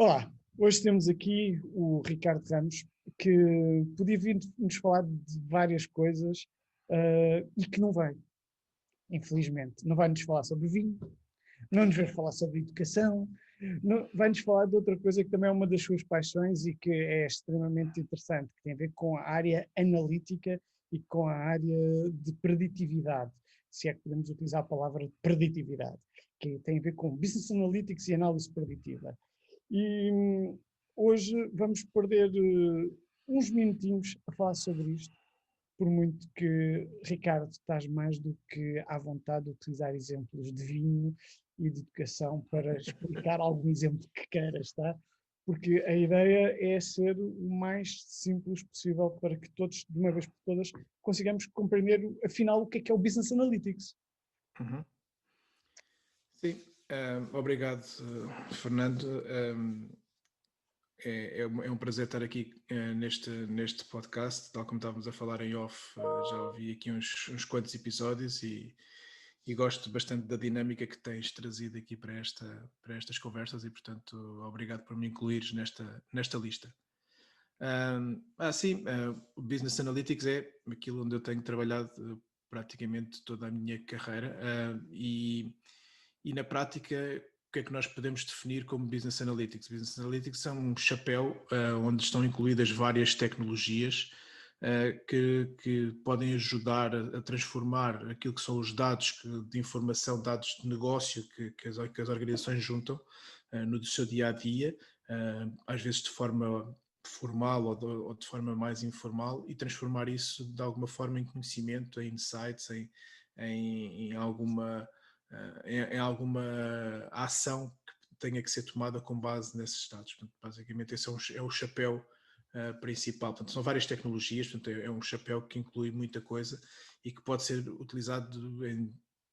Olá, hoje temos aqui o Ricardo Ramos, que podia vir-nos falar de várias coisas e que não veio, infelizmente. Não vai-nos falar sobre vinho, não nos vai falar sobre educação, vai-nos falar de outra coisa que também é uma das suas paixões e que é extremamente interessante, que tem a ver com a área analítica e com a área de preditividade, se é que podemos utilizar a palavra preditividade, que tem a ver com Business Analytics e análise preditiva. E hoje vamos perder uns minutinhos a falar sobre isto, por muito que, Ricardo, estás mais do que à vontade de utilizar exemplos de vinho e de educação para explicar algum exemplo que queiras, tá? Porque a ideia é ser o mais simples possível para que todos, de uma vez por todas, consigamos compreender, afinal, o que é o Business Analytics. Uhum. Sim, obrigado, Fernando. É um prazer estar aqui neste podcast. Tal como estávamos a falar em off, já ouvi aqui uns quantos episódios e gosto bastante da dinâmica que tens trazido aqui para estas conversas e, portanto, obrigado por me incluires nesta lista. Sim, o Business Analytics é aquilo onde eu tenho trabalhado praticamente toda a minha carreira e na prática, o que é que nós podemos definir como Business Analytics? Business Analytics é um chapéu onde estão incluídas várias tecnologias que podem ajudar a transformar aquilo que são os dados de informação, dados de negócio que as organizações juntam no seu dia-a-dia, às vezes de forma formal ou de forma mais informal, e transformar isso de alguma forma em conhecimento, em insights, em alguma ação que tenha que ser tomada com base nesses dados. Portanto, basicamente esse é o chapéu principal. Portanto, são várias tecnologias, portanto, é um chapéu que inclui muita coisa e que pode ser utilizado em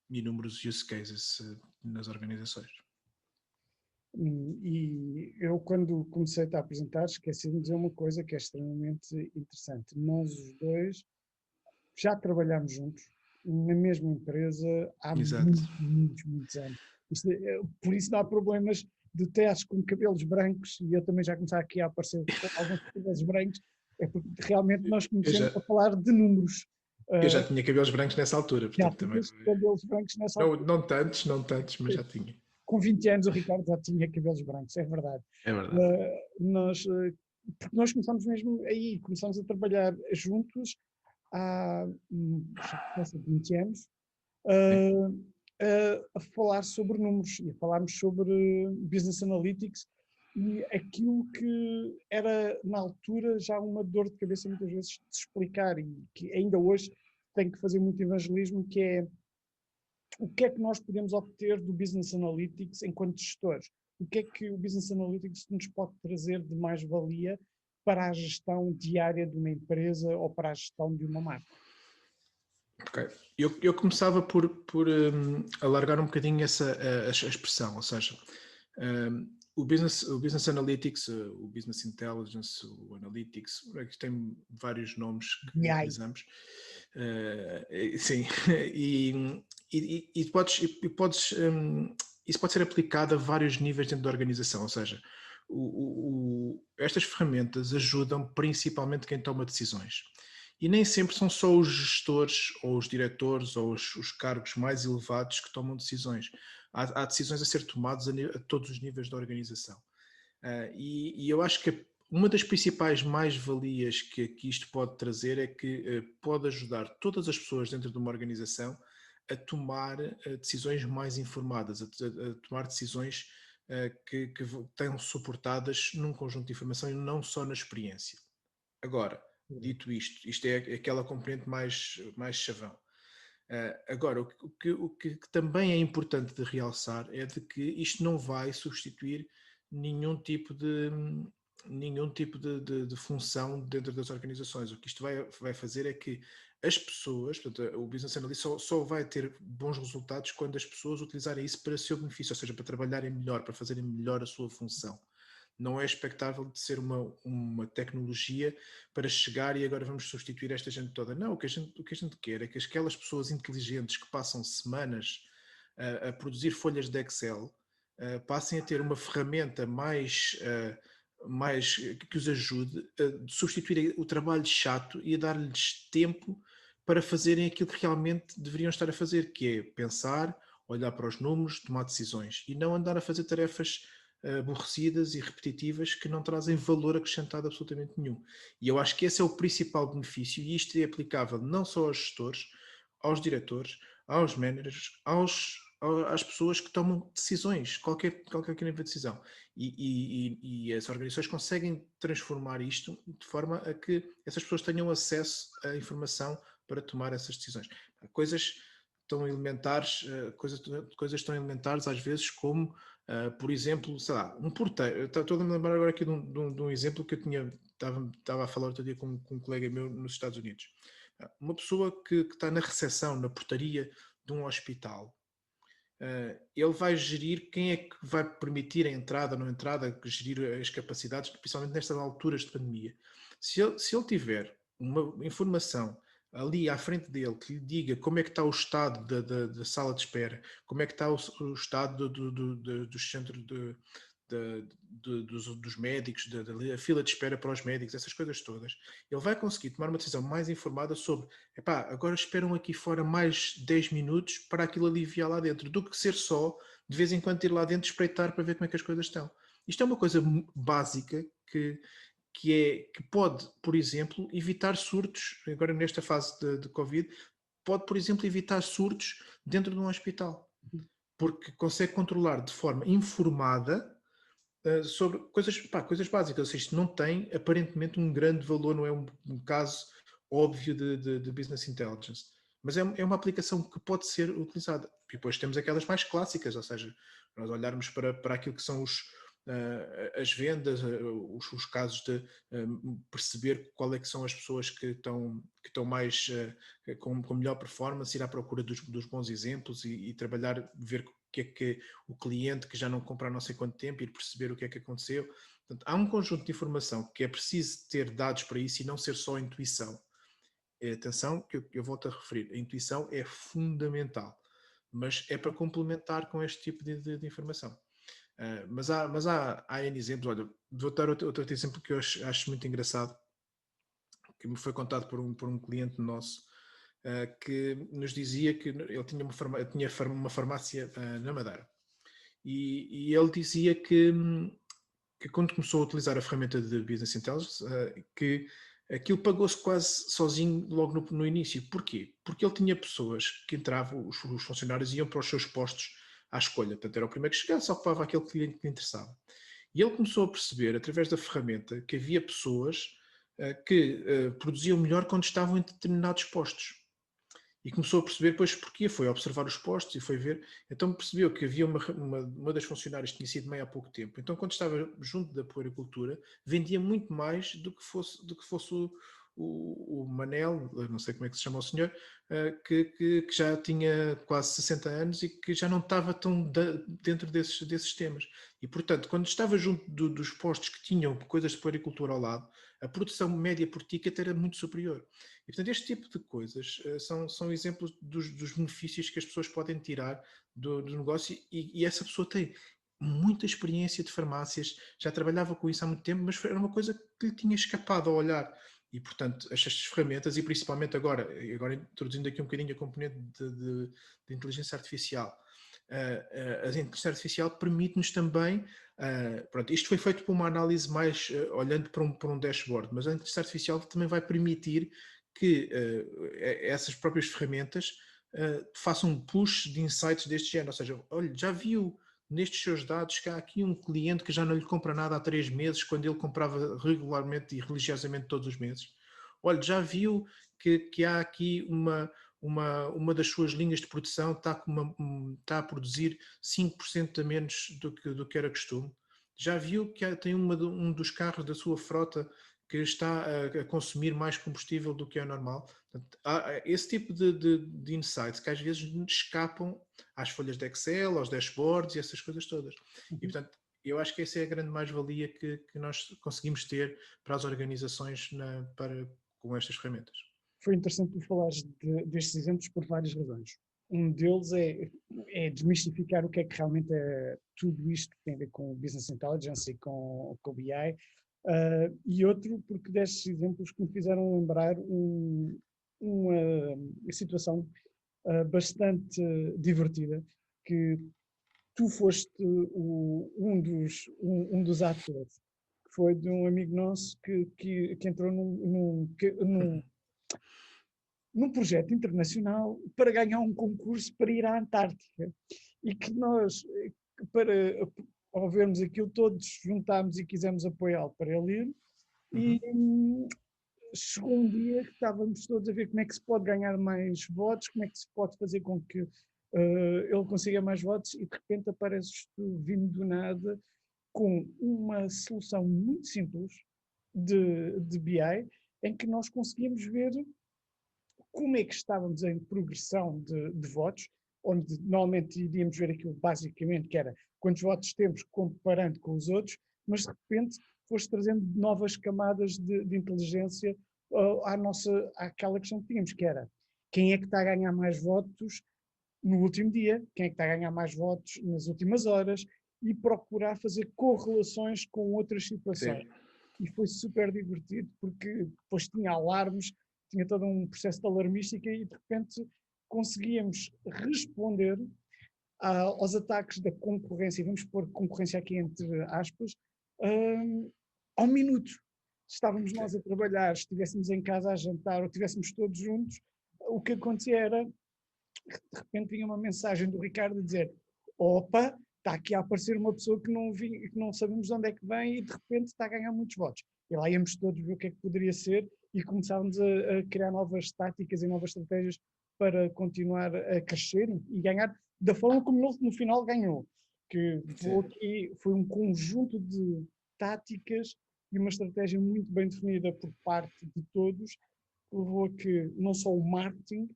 inúmeros use cases nas organizações. E eu, quando comecei a apresentar, esqueci de dizer uma coisa que é extremamente interessante. Nós os dois já trabalhámos juntos na mesma empresa há Exato. muitos anos. Por isso não há problemas de teres com cabelos brancos, e eu também já comecei aqui a aparecer com alguns cabelos brancos, é porque realmente nós conhecemos a falar de números. Eu já tinha cabelos brancos nessa altura, Já portanto também. tinhas cabelos brancos nessa altura. Não tantos, mas já tinha. Com 20 anos o Ricardo já tinha cabelos brancos, é verdade. É verdade. Porque nós começámos mesmo aí, começámos a trabalhar juntos há 20 anos, a falar sobre números e a falarmos sobre Business Analytics e aquilo que era na altura já uma dor de cabeça muitas vezes de se explicar e que ainda hoje tem que fazer muito evangelismo, que é o que é que nós podemos obter do Business Analytics enquanto gestores? O que é que o Business Analytics nos pode trazer de mais-valia para a gestão diária de uma empresa ou para a gestão de uma marca? Ok. Eu começava por alargar um bocadinho a expressão, ou seja, o business Analytics, o Business Intelligence, o Analytics, tem vários nomes que utilizamos. Sim, e podes isso pode ser aplicado a vários níveis dentro da organização, ou seja, estas ferramentas ajudam principalmente quem toma decisões. E nem sempre são só os gestores ou os diretores ou os cargos mais elevados que tomam decisões. Há decisões a ser tomadas a todos os níveis da organização. E eu acho que uma das principais mais-valias que isto pode trazer é que pode ajudar todas as pessoas dentro de uma organização a tomar decisões mais informadas, a tomar decisões que tenham suportadas num conjunto de informação e não só na experiência. Agora, dito isto é aquela componente mais chavão. Agora, o que também é importante de realçar é de que isto não vai substituir nenhum tipo de função dentro das organizações. O que isto vai fazer é que as pessoas, portanto, o Business Analyst só vai ter bons resultados quando as pessoas utilizarem isso para seu benefício, ou seja, para trabalharem melhor, para fazerem melhor a sua função. Não é expectável de ser uma tecnologia para chegar e agora vamos substituir esta gente toda. Não, o que a gente quer é que aquelas pessoas inteligentes que passam semanas a produzir folhas de Excel passem a ter uma ferramenta mais que os ajude a substituir o trabalho chato e a dar-lhes tempo para fazerem aquilo que realmente deveriam estar a fazer, que é pensar, olhar para os números, tomar decisões e não andar a fazer tarefas aborrecidas e repetitivas que não trazem valor acrescentado absolutamente nenhum. E eu acho que esse é o principal benefício e isto é aplicável não só aos gestores, aos diretores, aos managers, às pessoas que tomam decisões, qualquer nível de decisão. E as organizações conseguem transformar isto de forma a que essas pessoas tenham acesso à informação para tomar essas decisões. Coisas tão elementares, coisas tão elementares às vezes como, por exemplo, sei lá, um porteiro. Estou a me lembrar agora aqui de um exemplo que eu estava a falar outro dia com um colega meu nos Estados Unidos. Uma pessoa que está na recepção, na portaria de um hospital, ele vai gerir quem é que vai permitir a entrada ou não entrada, gerir as capacidades, principalmente nestas alturas de pandemia. Se ele tiver uma informação ali à frente dele que lhe diga como é que está o estado da sala de espera, como é que está o estado dos centros dos médicos, da fila de espera para os médicos, essas coisas todas, ele vai conseguir tomar uma decisão mais informada sobre, epá, agora esperam aqui fora mais 10 minutos para aquilo aliviar lá dentro, do que ser só, de vez em quando ir lá dentro espreitar para ver como é que as coisas estão. Isto é uma coisa básica que pode, por exemplo, evitar surtos, agora nesta fase de Covid, pode, por exemplo, evitar surtos dentro de um hospital, porque consegue controlar de forma informada sobre coisas básicas. Ou seja, isto não tem aparentemente um grande valor, não é um caso óbvio de business intelligence, mas é uma aplicação que pode ser utilizada. E depois temos aquelas mais clássicas, ou seja, nós olharmos para aquilo que são as vendas, os casos de perceber qual é que são as pessoas que estão mais com melhor performance, ir à procura dos bons exemplos e trabalhar, ver o que é que o cliente que já não compra há não sei quanto tempo, ir perceber o que é que aconteceu. Portanto, há um conjunto de informação que é preciso ter dados para isso e não ser só intuição. Atenção, que eu volto a referir, a intuição é fundamental, mas é para complementar com este tipo de informação. Mas há N exemplos. Olha, vou dar outro exemplo que eu acho muito engraçado, que me foi contado por um cliente nosso, que nos dizia que ele tinha uma farmácia na Madeira. E ele dizia que quando começou a utilizar a ferramenta de Business Intelligence, que aquilo pagou-se quase sozinho logo no início. Porquê? Porque ele tinha pessoas que entravam, os funcionários iam para os seus postos à escolha. Portanto, era o primeiro que chegava, só ocupava aquele cliente que lhe interessava. E ele começou a perceber, através da ferramenta, que havia pessoas que produziam melhor quando estavam em determinados postos. E começou a perceber depois porquê, foi observar os postos e foi ver, então percebeu que havia uma das funcionárias que tinha sido mãe há pouco tempo, então quando estava junto da puericultura, vendia muito mais do que fosse o Manel, não sei como é que se chama o senhor, que já tinha quase 60 anos e que já não estava tão dentro desses temas. E, portanto, quando estava junto dos postos que tinham coisas de puericultura ao lado, a produção média por ticket era muito superior. E, portanto, este tipo de coisas são exemplos dos benefícios que as pessoas podem tirar do negócio e essa pessoa tem muita experiência de farmácias, já trabalhava com isso há muito tempo, mas era uma coisa que lhe tinha escapado ao olhar. E, portanto, estas ferramentas, e principalmente agora introduzindo aqui um bocadinho a componente de inteligência artificial, a inteligência artificial permite-nos também, pronto, isto foi feito por uma análise mais olhando para um dashboard, mas a inteligência artificial também vai permitir que essas próprias ferramentas façam um push de insights deste género, ou seja, olha, já viu nestes seus dados que há aqui um cliente que já não lhe compra nada há 3 meses, quando ele comprava regularmente e religiosamente todos os meses. Olha, já viu que há aqui uma das suas linhas de produção está a produzir 5% a menos do que era costume. Já viu que tem um dos carros da sua frota que está a consumir mais combustível do que é normal. Portanto, há esse tipo de insights que às vezes escapam às folhas de Excel, aos dashboards e essas coisas todas. E, portanto, eu acho que essa é a grande mais-valia que nós conseguimos ter para as organizações com estas ferramentas. Foi interessante tu falares destes exemplos por várias razões. Um deles é desmistificar o que é que realmente é tudo isto que tem a ver com Business Intelligence e com o BI. E outro, porque destes exemplos que me fizeram lembrar uma situação bastante divertida, que tu foste um dos atores, que foi de um amigo nosso que entrou num projeto internacional para ganhar um concurso para ir à Antártica. E que nós, para, ao vermos aquilo, todos juntámos e quisemos apoiá-lo para ele ir. E chegou um dia que estávamos todos a ver como é que se pode ganhar mais votos, como é que se pode fazer com que ele consiga mais votos, e de repente apareces tu vindo do nada com uma solução muito simples de BI, em que nós conseguimos ver como é que estávamos em progressão de votos, onde normalmente iríamos ver aquilo basicamente, que era quantos votos temos comparando com os outros, mas de repente foste trazendo novas camadas de inteligência àquela questão que tínhamos, que era quem é que está a ganhar mais votos no último dia, quem é que está a ganhar mais votos nas últimas horas, e procurar fazer correlações com outras situações. Sim. E foi super divertido, porque depois tinha alarmes, tinha todo um processo de alarmística, e de repente conseguíamos responder aos ataques da concorrência, vamos pôr concorrência aqui entre aspas, ao minuto. Se estávamos nós a trabalhar, se estivéssemos em casa a jantar ou estivéssemos todos juntos, o que acontecia era, de repente vinha uma mensagem do Ricardo a dizer: opa, está aqui a aparecer uma pessoa que não sabemos de onde é que vem e de repente está a ganhar muitos votos. E lá íamos todos ver o que é que poderia ser e começávamos a criar novas táticas e novas estratégias para continuar a crescer e ganhar da forma como ele no final ganhou. Que foi um conjunto de táticas e uma estratégia muito bem definida por parte de todos, que levou a que não só o marketing,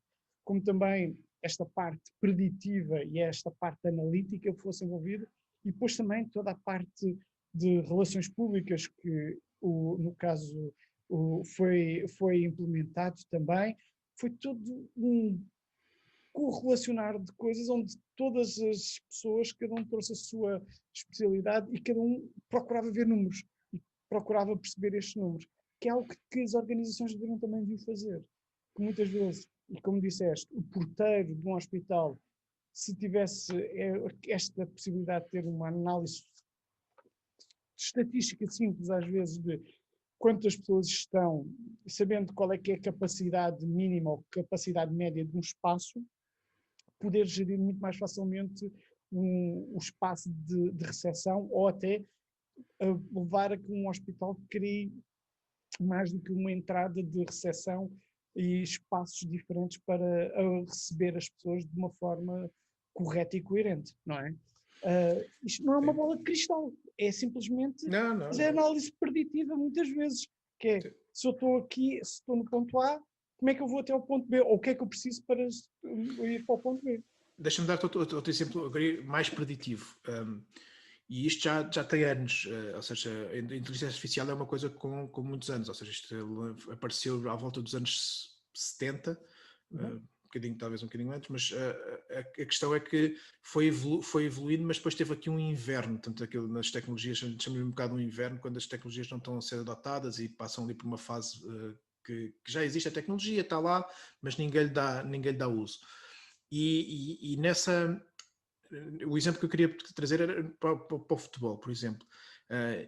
como também esta parte preditiva e esta parte analítica fosse envolvida, e depois também toda a parte de relações públicas que, no caso, foi implementado também. Foi todo um correlacionar de coisas onde todas as pessoas, cada um trouxe a sua especialidade e cada um procurava ver números e procurava perceber estes números, que é algo que as organizações deveriam também vir fazer. Que muitas vezes, e como disseste, o porteiro de um hospital, se tivesse esta possibilidade de ter uma análise estatística simples, às vezes, de quantas pessoas estão, sabendo qual é que é a capacidade mínima ou capacidade média de um espaço, poder gerir muito mais facilmente o espaço de recepção, ou até levar a que um hospital crie mais do que uma entrada de recepção e espaços diferentes para receber as pessoas de uma forma correta e coerente, não é? Isto não é uma bola de cristal, é simplesmente fazer análise preditiva muitas vezes, que é, se eu estou aqui, se estou no ponto A, como é que eu vou até ao ponto B? Ou o que é que eu preciso para ir para o ponto B? Deixa-me dar outro exemplo mais preditivo. E isto já tem anos, ou seja, a inteligência artificial é uma coisa com muitos anos, ou seja, isto apareceu à volta dos anos 70, talvez um bocadinho antes, mas a questão é que foi evoluindo, mas depois teve aqui um inverno, portanto, aquilo nas tecnologias, chamamos um bocado um inverno, quando as tecnologias não estão a ser adotadas e passam ali por uma fase que já existe a tecnologia, está lá, mas ninguém lhe dá uso. E nessa... O exemplo que eu queria trazer era para o futebol, por exemplo.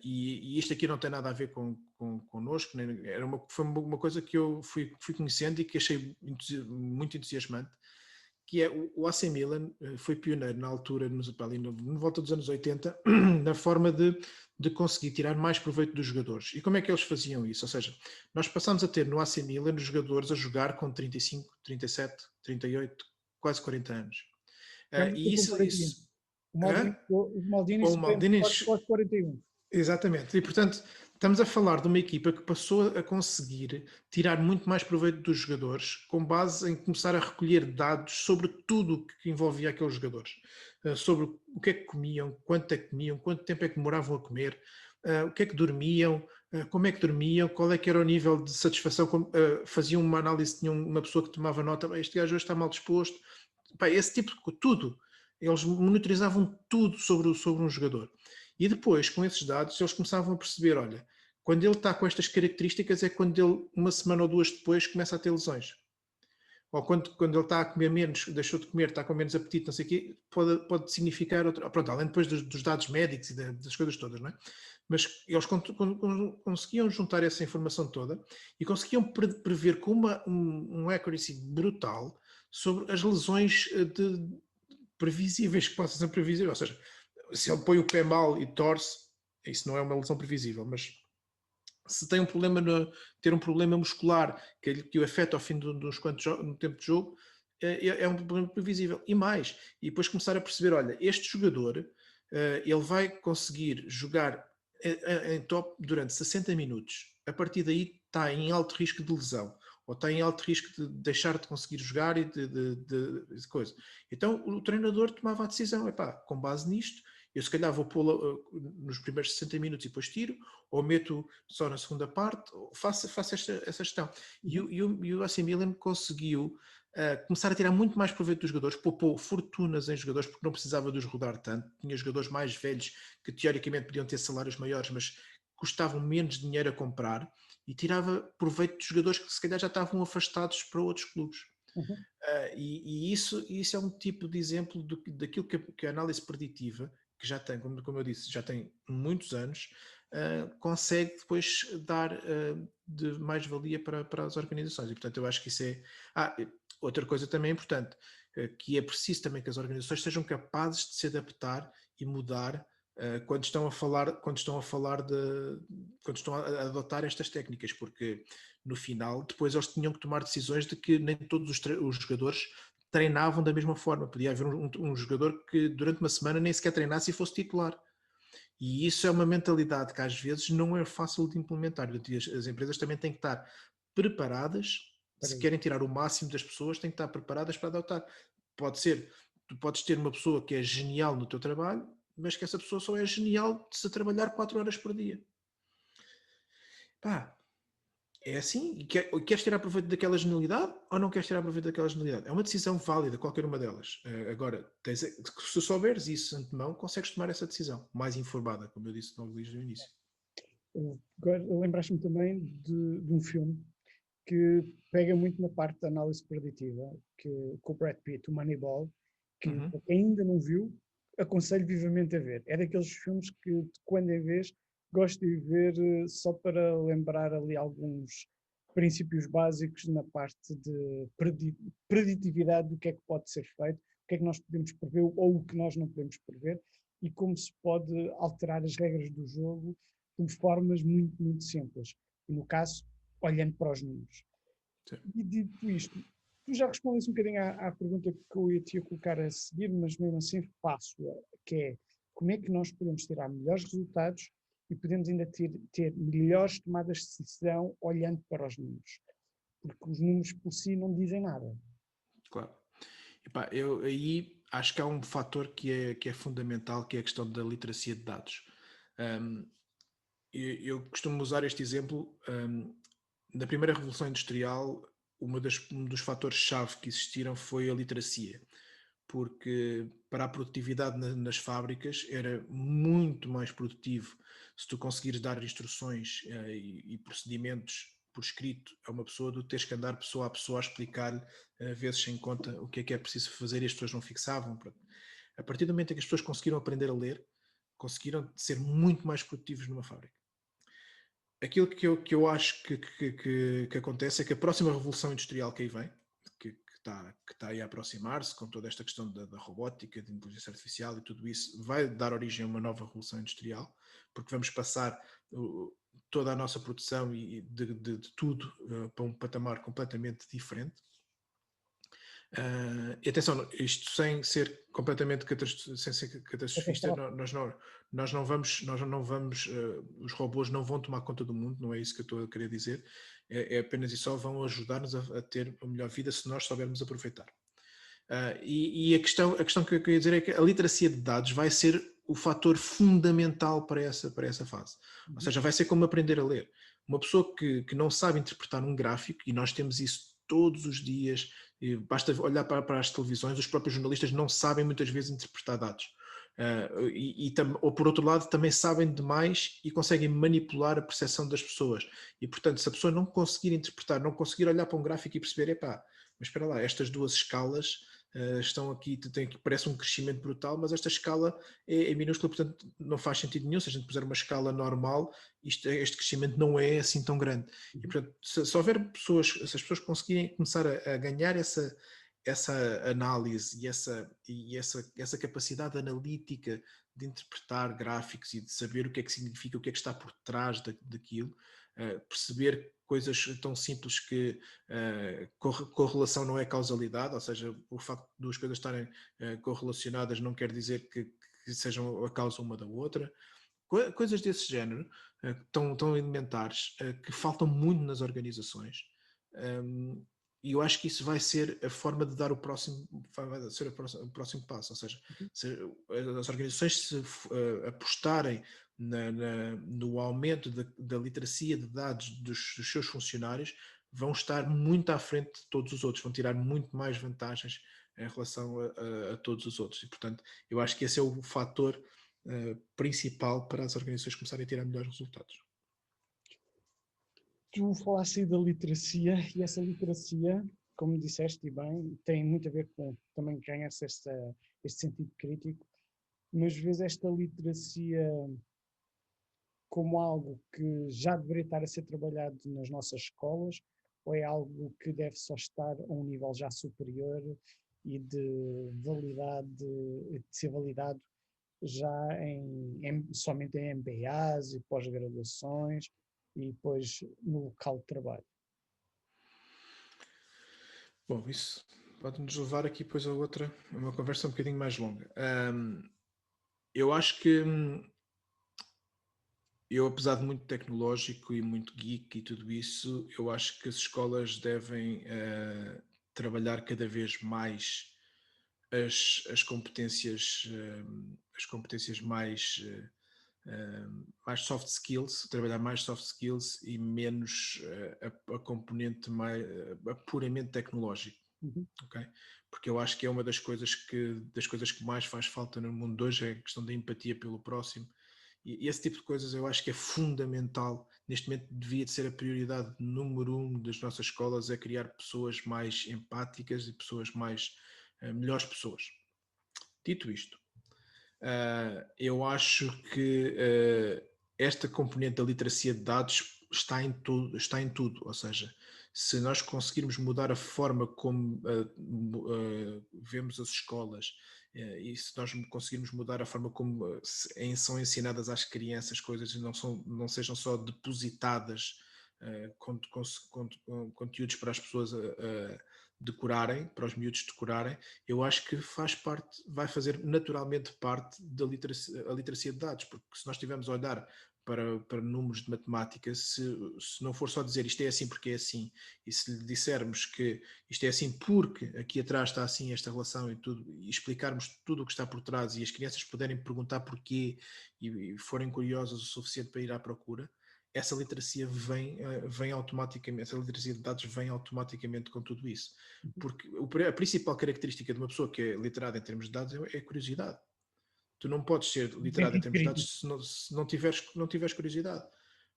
E isto aqui não tem nada a ver connosco, foi uma coisa que eu fui conhecendo e que achei muito entusiasmante, que é o AC Milan foi pioneiro na altura, no volta dos anos 80, na forma de conseguir tirar mais proveito dos jogadores. E como é que eles faziam isso? Ou seja, nós passámos a ter no AC Milan os jogadores a jogar com 35, 37, 38, quase 40 anos. E isso o Maldini pós 41. Exatamente, e portanto estamos a falar de uma equipa que passou a conseguir tirar muito mais proveito dos jogadores com base em começar a recolher dados sobre tudo o que envolvia aqueles jogadores, sobre o que é que comiam, quanto é que comiam, quanto tempo é que demoravam a comer, o que é que dormiam, como é que dormiam, qual é que era o nível de satisfação, faziam uma análise, tinham uma pessoa que tomava nota, este gajo hoje está mal disposto, pá, esse tipo de tudo. Eles monitorizavam tudo sobre um jogador. E depois, com esses dados, eles começavam a perceber, olha, quando ele está com estas características é quando ele, uma semana ou duas depois, começa a ter lesões. Ou quando ele está a comer menos, deixou de comer, está com menos apetite, não sei o quê, pode significar outra. Pronto, além depois dos dados médicos e das coisas todas, não é? Mas eles conseguiam juntar essa informação toda e conseguiam prever com um accuracy brutal sobre as lesões previsíveis que possam ser previsíveis. Ou seja, se ele põe o pé mal e torce, isso não é uma lesão previsível, mas se tem um problema, ter um problema muscular que o afeta ao fim de uns quantos no tempo de jogo, é um problema previsível. E mais, e depois começar a perceber, olha, este jogador, ele vai conseguir jogar em top durante 60 minutos. A partir daí está em alto risco de lesão, ou está em alto risco de deixar de conseguir jogar e de coisa. Então o treinador tomava a decisão, epá, com base nisto, eu se calhar vou pô-la nos primeiros 60 minutos e depois tiro, ou meto só na segunda parte, faço essa gestão. E o AC Milan conseguiu começar a tirar muito mais proveito dos jogadores, poupou fortunas em jogadores, porque não precisava de os rodar tanto, tinha jogadores mais velhos que teoricamente podiam ter salários maiores, mas custavam menos dinheiro a comprar, e tirava proveito de jogadores que se calhar já estavam afastados para outros clubes. E isso é um tipo de exemplo daquilo que a análise preditiva, que já tem, como eu disse, já tem muitos anos, consegue depois dar de mais-valia para as organizações. E, portanto, eu acho que isso é... outra coisa também importante, que é preciso também que as organizações sejam capazes de se adaptar e mudar quando estão a adotar estas técnicas, porque no final depois eles tinham que tomar decisões de que nem todos os jogadores treinavam da mesma forma. Podia haver um jogador que durante uma semana nem sequer treinasse e fosse titular. E isso é uma mentalidade que às vezes não é fácil de implementar. As empresas também têm que estar preparadas, se querem tirar o máximo das pessoas, têm que estar preparadas para adotar. Pode ser, tu podes ter uma pessoa que é genial no teu trabalho, mas que essa pessoa só é genial se trabalhar 4 horas por dia. Pá, é assim, e queres tirar proveito daquela genialidade ou não queres tirar proveito daquela genialidade? É uma decisão válida, qualquer uma delas. Agora, se souberes isso de antemão, consegues tomar essa decisão mais informada, como eu disse desde o início. Agora, lembraste-me também de um filme que pega muito na parte da análise preditiva, com o Brad Pitt, o Moneyball, que para quem ainda não viu, aconselho vivamente a ver. É daqueles filmes que, quando em vez, gosto de ver só para lembrar ali alguns princípios básicos na parte de preditividade do que é que pode ser feito, o que é que nós podemos prever ou o que nós não podemos prever, e como se pode alterar as regras do jogo de formas muito, muito simples. E no caso, olhando para os números. Sim. E dito isto, tu já respondeste um bocadinho à pergunta que eu ia te colocar a seguir, mas mesmo assim passo-a, que é como é que nós podemos tirar melhores resultados e podemos ainda ter melhores tomadas de decisão olhando para os números. Porque os números por si não dizem nada. Claro. Epá, eu aí acho que há um fator que é fundamental, que é a questão da literacia de dados. Eu costumo usar este exemplo. Na primeira Revolução Industrial, um dos fatores-chave que existiram foi a literacia, porque para a produtividade nas fábricas era muito mais produtivo se tu conseguires dar instruções e procedimentos por escrito a uma pessoa do que teres que andar pessoa a pessoa a explicar-lhe, vezes sem conta, o que é preciso fazer, e as pessoas não fixavam. A partir do momento em que as pessoas conseguiram aprender a ler, conseguiram ser muito mais produtivos numa fábrica. Aquilo que eu acho que acontece é que a próxima revolução industrial que aí vem, que está aí a aproximar-se, com toda esta questão da robótica, da inteligência artificial e tudo isso, vai dar origem a uma nova revolução industrial, porque vamos passar toda a nossa produção e de tudo para um patamar completamente diferente. E atenção, isto sem ser completamente catastrofista, nós não vamos, os robôs não vão tomar conta do mundo, não é isso que eu estou a querer dizer, é apenas e só vão ajudar-nos a ter uma melhor vida se nós soubermos aproveitar. E a questão que eu queria dizer é que a literacia de dados vai ser o fator fundamental para essa fase. Ou seja, vai ser como aprender a ler. Uma pessoa que não sabe interpretar um gráfico, e nós temos isso todos os dias, E basta olhar para as televisões, os próprios jornalistas não sabem muitas vezes interpretar dados. Ou por outro lado, também sabem demais e conseguem manipular a percepção das pessoas. E portanto, se a pessoa não conseguir interpretar, não conseguir olhar para um gráfico e perceber, epá, mas espera lá, estas duas escalas estão aqui, parece um crescimento brutal, mas esta escala é minúscula, portanto não faz sentido nenhum. Se a gente puser uma escala normal, este crescimento não é assim tão grande. E portanto, se houver pessoas, se as pessoas conseguirem começar a ganhar essa análise e essa capacidade analítica de interpretar gráficos e de saber o que é que significa, o que é que está por trás daquilo, perceber coisas tão simples que correlação não é causalidade, ou seja, o facto de duas coisas estarem correlacionadas não quer dizer que sejam a causa uma da outra. Coisas desse género, tão elementares, que faltam muito nas organizações. E eu acho que isso vai ser a forma de dar o próximo passo, ou seja, se as organizações se apostarem no aumento da literacia de dados dos seus funcionários, vão estar muito à frente de todos os outros, vão tirar muito mais vantagens em relação a todos os outros. E, portanto, eu acho que esse é o fator principal para as organizações começarem a tirar melhores resultados. Tu falaste aí da literacia, e essa literacia, como disseste e bem, tem muito a ver com também ganhar-se este sentido crítico, mas vês esta literacia como algo que já deveria estar a ser trabalhado nas nossas escolas, ou é algo que deve só estar a um nível já superior e de ser validado já somente em MBAs e pós-graduações e depois no local de trabalho? Bom, isso pode-nos levar aqui depois a uma conversa um bocadinho mais longa. Eu acho que eu, apesar de muito tecnológico e muito geek e tudo isso, eu acho que as escolas devem trabalhar cada vez mais as competências mais soft skills, trabalhar mais soft skills e menos a componente mais puramente tecnológica. Uhum. Okay? Porque eu acho que é uma das coisas que mais faz falta no mundo de hoje, é a questão da empatia pelo próximo. E esse tipo de coisas eu acho que é fundamental. Neste momento devia de ser a prioridade número 1 das nossas escolas, é criar pessoas mais empáticas e pessoas melhores pessoas. Dito isto, eu acho que esta componente da literacia de dados está em tudo, ou seja, se nós conseguirmos mudar a forma como vemos as escolas e se nós conseguirmos mudar a forma como são ensinadas às crianças coisas e não sejam só depositadas conteúdos para as pessoas decorarem, para os miúdos decorarem, eu acho que vai fazer naturalmente parte da literacia de dados, porque se nós estivermos a olhar para números de matemática, se não for só dizer isto é assim porque é assim, e se lhe dissermos que isto é assim porque aqui atrás está assim esta relação e tudo, e explicarmos tudo o que está por trás e as crianças puderem perguntar porquê e forem curiosas o suficiente para ir à procura, essa literacia vem automaticamente, essa literacia de dados vem automaticamente com tudo isso. Porque a principal característica de uma pessoa que é literada em termos de dados é a curiosidade. Tu não podes ser literado em termos de dados se não tiveres curiosidade.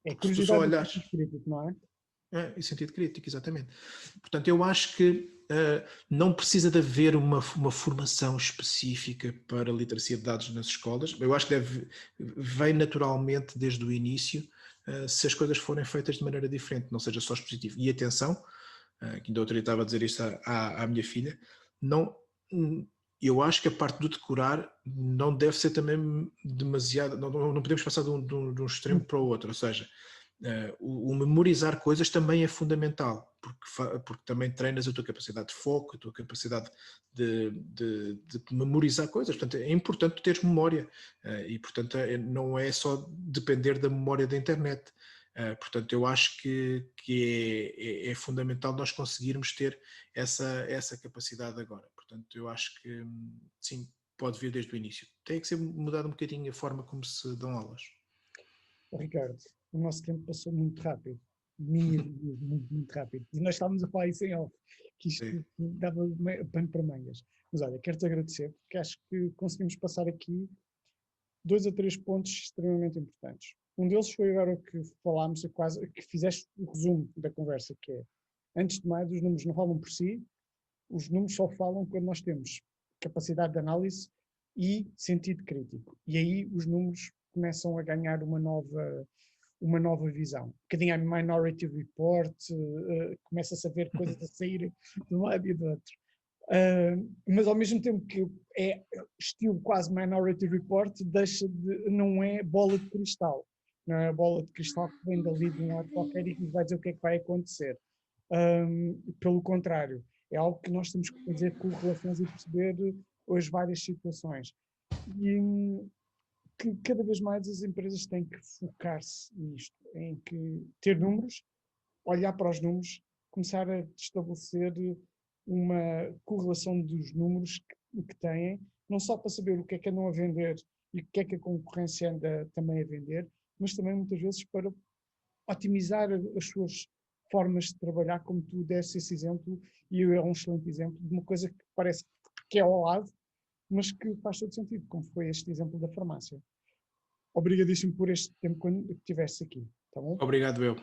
É Porque se tu só curiosidade olhares... e crítico, não é? E sentido crítico, exatamente. Portanto, eu acho que não precisa de haver uma formação específica para a literacia de dados nas escolas. Eu acho que vem naturalmente desde o início, se as coisas forem feitas de maneira diferente, não seja só expositivo. E atenção, que ainda outro dia estava a dizer isto à minha filha, eu acho que a parte do decorar não deve ser também demasiado, não podemos passar de um extremo para o outro, ou seja, o memorizar coisas também é fundamental, porque também treinas a tua capacidade de foco, a tua capacidade de memorizar coisas. Portanto, é importante teres memória e, portanto, não é só depender da memória da internet. Portanto, eu acho que é fundamental nós conseguirmos ter essa capacidade agora. Portanto, eu acho que sim, pode vir desde o início. Tem que ser mudado um bocadinho a forma como se dão aulas. Ricardo, o nosso tempo passou muito rápido. mini reviews, muito, muito rápido. E nós estávamos a falar isso em off, que isto Sim. dava pano para mangas. Mas olha, quero-te agradecer, porque acho que conseguimos passar aqui 2 a 3 pontos extremamente importantes. Um deles foi agora o que falámos, que fizeste o resumo da conversa, que é, antes de mais, os números não falam por si, os números só falam quando nós temos capacidade de análise e sentido crítico. E aí os números começam a ganhar uma nova visão. Um bocadinho a Minority Report, começa-se a ver coisas a sair de um lado e do outro. Mas ao mesmo tempo que é estilo quase Minority Report, não é bola de cristal. Não é a bola de cristal que vem dali de um lado qualquer e que nos vai dizer o que é que vai acontecer. Pelo contrário, é algo que nós temos que fazer correlações e perceber as várias situações. E que cada vez mais as empresas têm que focar-se nisto, em que ter números, olhar para os números, começar a estabelecer uma correlação dos números que têm, não só para saber o que é que andam a vender e o que é que a concorrência anda também a vender, mas também muitas vezes para otimizar as suas formas de trabalhar, como tu deste esse exemplo, e é um excelente exemplo de uma coisa que parece que é ao lado, mas que faz todo sentido, como foi este exemplo da farmácia. Obrigadíssimo por este tempo que tiveste aqui, tá bom? Obrigado, eu.